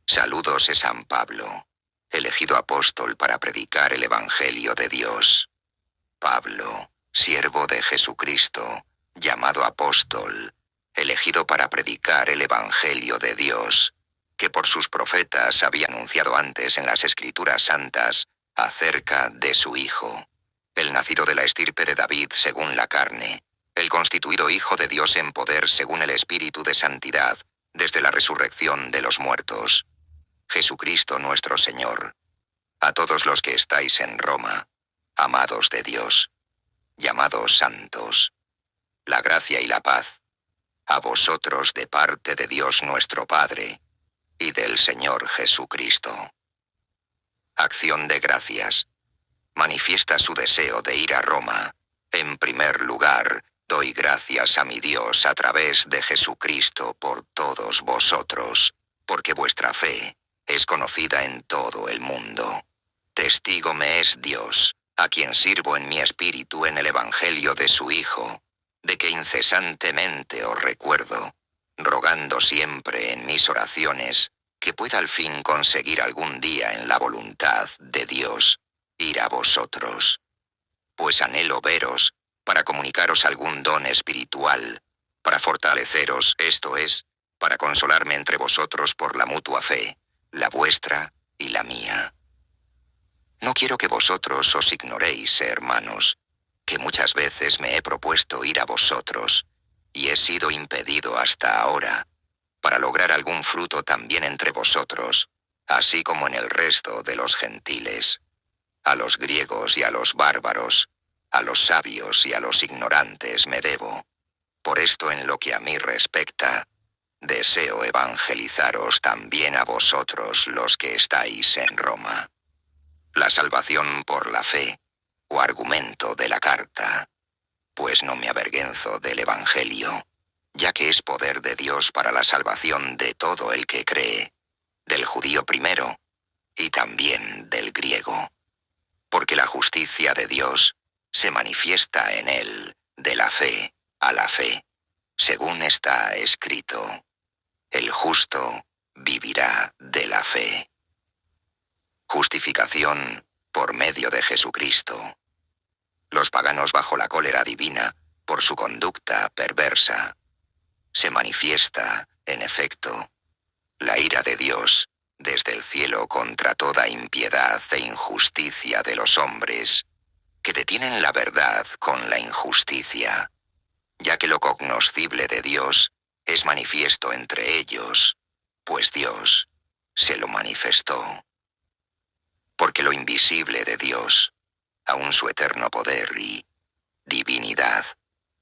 Saludos es San Pablo, elegido apóstol para predicar el Evangelio de Dios. Pablo, siervo de Jesucristo, llamado apóstol, elegido para predicar el Evangelio de Dios, que por sus profetas había anunciado antes en las Escrituras Santas acerca de su Hijo, el nacido de la estirpe de David según la carne, el constituido Hijo de Dios en poder según el Espíritu de santidad, desde la resurrección de los muertos. Jesucristo nuestro Señor. A todos los que estáis en Roma, amados de Dios, llamados santos, la gracia y la paz, a vosotros de parte de Dios nuestro Padre y del Señor Jesucristo. Acción de gracias. Manifiesta su deseo de ir a Roma. En primer lugar, doy gracias a mi Dios a través de Jesucristo por todos vosotros, porque vuestra fe es conocida en todo el mundo. Testigo me es Dios, a quien sirvo en mi espíritu en el Evangelio de su Hijo, de que incesantemente os recuerdo, rogando siempre en mis oraciones, que pueda al fin conseguir algún día en la voluntad de Dios, ir a vosotros. Pues anhelo veros, para comunicaros algún don espiritual, para fortaleceros, esto es, para consolarme entre vosotros por la mutua fe, la vuestra y la mía. No quiero que vosotros os ignoréis, hermanos, que muchas veces me he propuesto ir a vosotros, y he sido impedido hasta ahora, para lograr algún fruto también entre vosotros, así como en el resto de los gentiles. A los griegos y a los bárbaros, a los sabios y a los ignorantes me debo. Por esto, en lo que a mí respecta, deseo evangelizaros también a vosotros los que estáis en Roma. La salvación por la fe, o argumento de la carta, pues no me avergüenzo del Evangelio, ya que es poder de Dios para la salvación de todo el que cree, del judío primero, y también del griego. Porque la justicia de Dios se manifiesta en él, de la fe a la fe, según está escrito: el justo vivirá de la fe. Justificación por medio de Jesucristo. Los paganos bajo la cólera divina, por su conducta perversa, se manifiesta, en efecto, la ira de Dios desde el cielo contra toda impiedad e injusticia de los hombres, que detienen la verdad con la injusticia, ya que lo cognoscible de Dios es manifiesto entre ellos, pues Dios se lo manifestó. Porque lo invisible de Dios, aun su eterno poder y divinidad,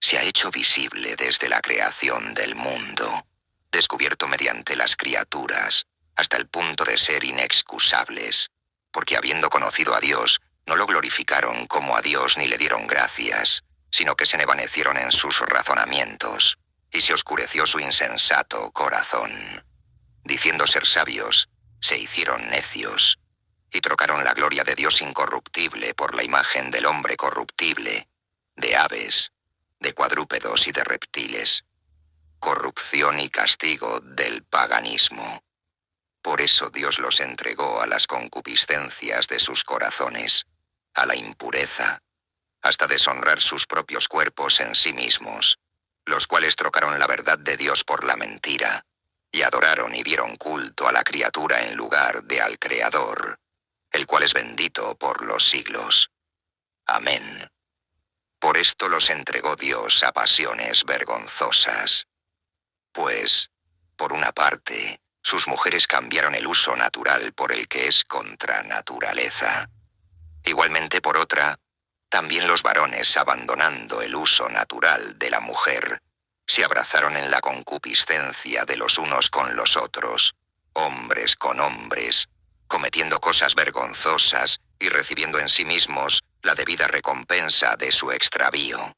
se ha hecho visible desde la creación del mundo, descubierto mediante las criaturas, hasta el punto de ser inexcusables, porque habiendo conocido a Dios, no lo glorificaron como a Dios ni le dieron gracias, sino que se envanecieron en sus razonamientos, y se oscureció su insensato corazón. Diciendo ser sabios, se hicieron necios, y trocaron la gloria de Dios incorruptible por la imagen del hombre corruptible, de aves, de cuadrúpedos y de reptiles. Corrupción y castigo del paganismo. Por eso Dios los entregó a las concupiscencias de sus corazones, a la impureza, hasta deshonrar sus propios cuerpos en sí mismos, los cuales trocaron la verdad de Dios por la mentira, y adoraron y dieron culto a la criatura en lugar de al Creador, el cual es bendito por los siglos. Amén. Por esto los entregó Dios a pasiones vergonzosas. Pues, por una parte, sus mujeres cambiaron el uso natural por el que es contra naturaleza. Igualmente por otra, también los varones, abandonando el uso natural de la mujer, se abrazaron en la concupiscencia de los unos con los otros, hombres con hombres, cometiendo cosas vergonzosas y recibiendo en sí mismos la debida recompensa de su extravío.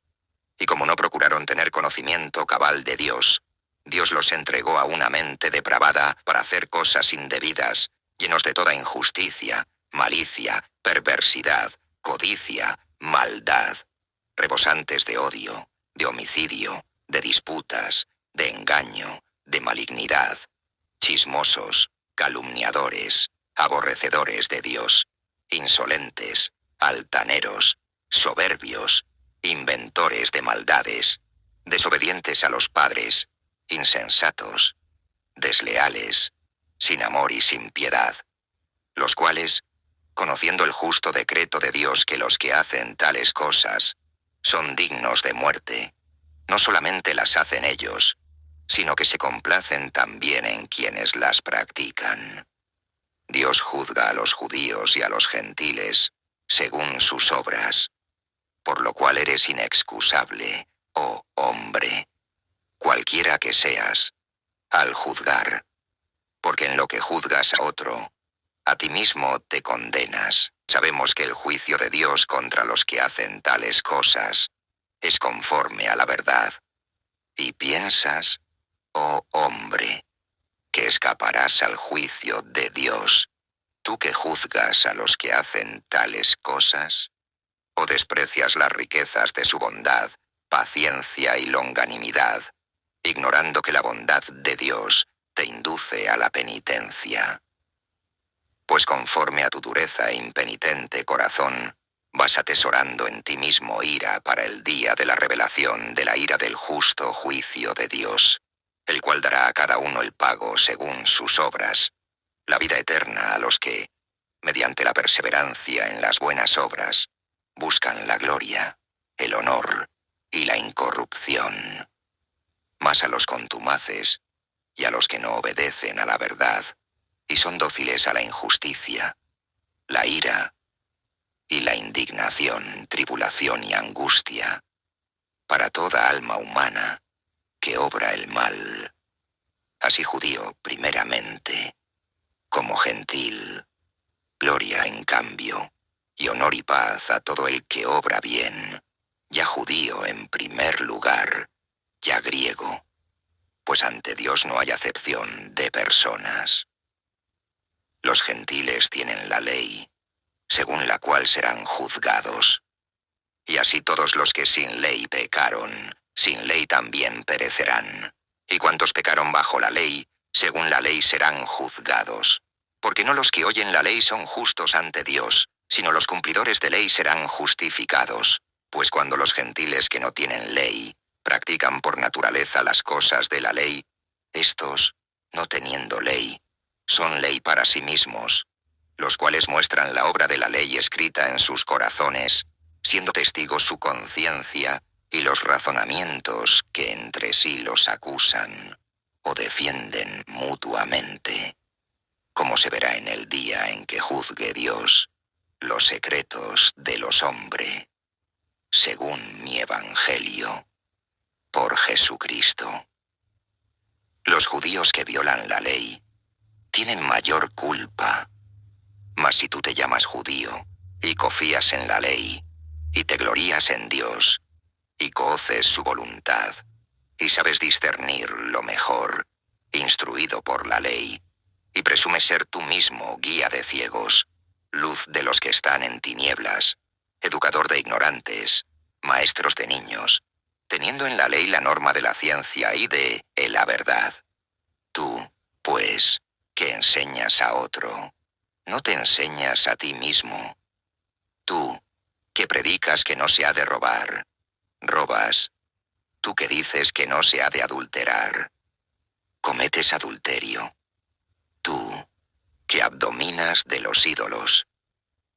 Y como no procuraron tener conocimiento cabal de Dios, Dios los entregó a una mente depravada para hacer cosas indebidas, llenos de toda injusticia, malicia, perversidad, codicia, maldad, rebosantes de odio, de homicidio, de disputas, de engaño, de malignidad, chismosos, calumniadores, aborrecedores de Dios, insolentes, altaneros, soberbios, inventores de maldades, desobedientes a los padres, insensatos, desleales, sin amor y sin piedad, los cuales, conociendo el justo decreto de Dios que los que hacen tales cosas son dignos de muerte, no solamente las hacen ellos, sino que se complacen también en quienes las practican. Dios juzga a los judíos y a los gentiles según sus obras, por lo cual eres inexcusable, oh hombre, cualquiera que seas, al juzgar, porque en lo que juzgas a otro, a ti mismo te condenas. Sabemos que el juicio de Dios contra los que hacen tales cosas es conforme a la verdad. Y piensas, oh hombre, que escaparás al juicio de Dios, tú que juzgas a los que hacen tales cosas, o desprecias las riquezas de su bondad, paciencia y longanimidad, ignorando que la bondad de Dios te induce a la penitencia. Pues conforme a tu dureza e impenitente corazón, vas atesorando en ti mismo ira para el día de la revelación de la ira del justo juicio de Dios, el cual dará a cada uno el pago según sus obras, la vida eterna a los que, mediante la perseverancia en las buenas obras, buscan la gloria, el honor y la incorrupción. Mas a los contumaces y a los que no obedecen a la verdad, y son dóciles a la injusticia, la ira y la indignación, tribulación y angustia, para toda alma humana que obra el mal, así judío primeramente, como gentil, gloria en cambio, y honor y paz a todo el que obra bien, ya judío en primer lugar, ya griego, pues ante Dios no hay acepción de personas. Los gentiles tienen la ley, según la cual serán juzgados. Y así todos los que sin ley pecaron, sin ley también perecerán. Y cuantos pecaron bajo la ley, según la ley serán juzgados. Porque no los que oyen la ley son justos ante Dios, sino los cumplidores de ley serán justificados. Pues cuando los gentiles que no tienen ley practican por naturaleza las cosas de la ley, estos, no teniendo ley, son ley para sí mismos, los cuales muestran la obra de la ley escrita en sus corazones, siendo testigos su conciencia y los razonamientos que entre sí los acusan o defienden mutuamente, como se verá en el día en que juzgue Dios los secretos de los hombres, según mi evangelio, por Jesucristo. Los judíos que violan la ley tienen mayor culpa. Mas si tú te llamas judío, y confías en la ley, y te glorías en Dios, y conoces su voluntad, y sabes discernir lo mejor, instruido por la ley, y presumes ser tú mismo guía de ciegos, luz de los que están en tinieblas, educador de ignorantes, maestros de niños, teniendo en la ley la norma de la ciencia y de la verdad. Tú, pues, que enseñas a otro, ¿no te enseñas a ti mismo? Tú, que predicas que no se ha de robar, robas. Tú que dices que no se ha de adulterar, cometes adulterio. Tú, que abdominas de los ídolos,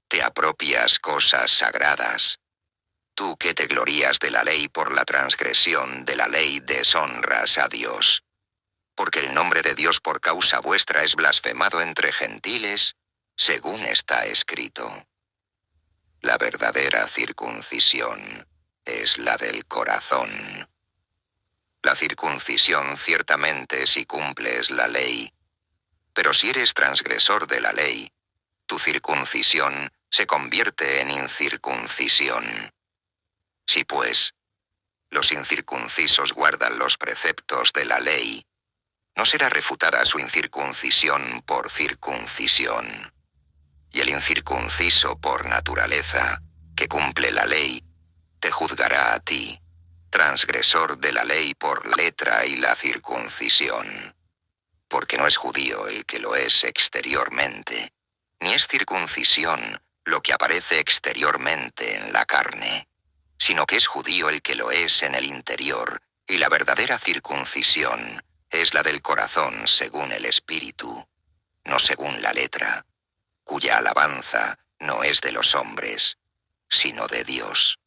te apropias cosas sagradas. Tú que te glorías de la ley por la transgresión de la ley deshonras a Dios. Porque el nombre de Dios por causa vuestra es blasfemado entre gentiles, según está escrito. La verdadera circuncisión es la del corazón. La circuncisión ciertamente si cumples la ley, pero si eres transgresor de la ley, tu circuncisión se convierte en incircuncisión. Si pues los incircuncisos guardan los preceptos de la ley, no será refutada su incircuncisión por circuncisión. Y el incircunciso por naturaleza, que cumple la ley, te juzgará a ti, transgresor de la ley por letra y la circuncisión. porque no es judío el que lo es exteriormente, ni es circuncisión lo que aparece exteriormente en la carne, sino que es judío el que lo es en el interior, y la verdadera circuncisión es la del corazón según el Espíritu, no según la letra, cuya alabanza no es de los hombres, sino de Dios.